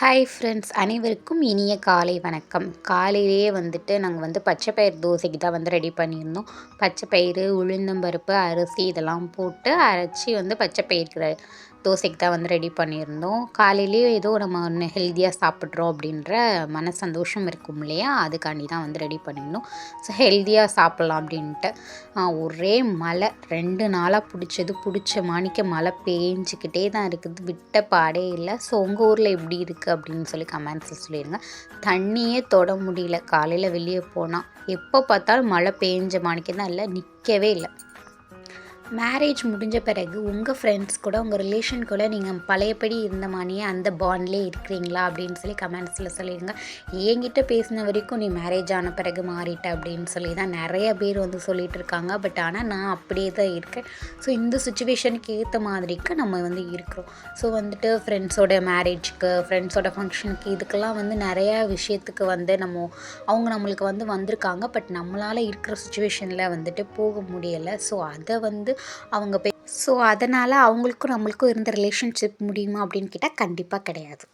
Hi friends, அனைவருக்கும் இனிய காலை வணக்கம். காலையிலேயே வந்துட்டு நாங்கள் பச்சை பயிறு தோசைக்கு தான் ரெடி பண்ணியிருந்தோம். பச்சை பயிறு, உளுந்தம்பருப்பு, அரிசி இதெல்லாம் போட்டு அரைச்சி பச்சை பயிறு தோசைக்கு தான் ரெடி பண்ணியிருந்தோம். காலையிலேயே ஏதோ நம்ம ஒன்று ஹெல்த்தியாக சாப்பிட்றோம் அப்படின்ற மன சந்தோஷம் இருக்கும் இல்லையா, அதுக்காண்டி தான் ரெடி பண்ணியிருந்தோம். ஸோ ஹெல்த்தியாக சாப்பிட்லாம் அப்படின்ட்டு ஒரே மழை 2 நாளாக பிடிச்ச மாணிக்க மழை பேஞ்சிக்கிட்டே தான் இருக்குது, விட்ட பாடே இல்லை. ஸோ உங்கள் ஊரில் எப்படி இருக்குது அப்படின்னு சொல்லி கமெண்ட்ஸில் சொல்லிடுங்க. தண்ணியே தொட முடியல. காலையில் வெளியே போனால் எப்போ பார்த்தாலும் மழை பேஞ்ச மாணிக்க தான் இல்லை, நிற்கவே இல்லை. மேரேஜ் முடிஞ்ச பிறகு உங்கள் ஃப்ரெண்ட்ஸ் கூட, உங்கள் ரிலேஷன் கூட நீங்கள் பழையபடி இருந்த மாதிரியே அந்த பாண்ட்லேயே இருக்கிறீங்களா அப்படின்னு சொல்லி கமெண்ட்ஸில் சொல்லிடுங்க. என்கிட்ட பேசின வரைக்கும் நீ மேரேஜ் ஆன பிறகு மாறிட்ட அப்படின்னு சொல்லி தான் நிறைய பேர் சொல்லிகிட்டு இருக்காங்க. பட் ஆனால் நான் அப்படியே தான் இருக்கேன். ஸோ இந்த சுச்சுவேஷனுக்கு ஏற்ற மாதிரிக்கு நம்ம இருக்கிறோம். ஸோ ஃப்ரெண்ட்ஸோட மேரேஜுக்கு, ஃப்ரெண்ட்ஸோட ஃபங்க்ஷனுக்கு, இதுக்கெல்லாம் நிறையா விஷயத்துக்கு நம்ம அவங்க நம்மளுக்கு வந்திருக்காங்க. பட் நம்மளால் இருக்கிற சுச்சுவேஷனில் போக முடியலை. ஸோ அதை அவங்க ஸோ அதனால் அவங்களுக்கும் நம்மளுக்கும் இருந்த ரிலேஷன்ஷிப் முடியுமா அப்படின்னு கேட்டால் கண்டிப்பாக கிடையாது.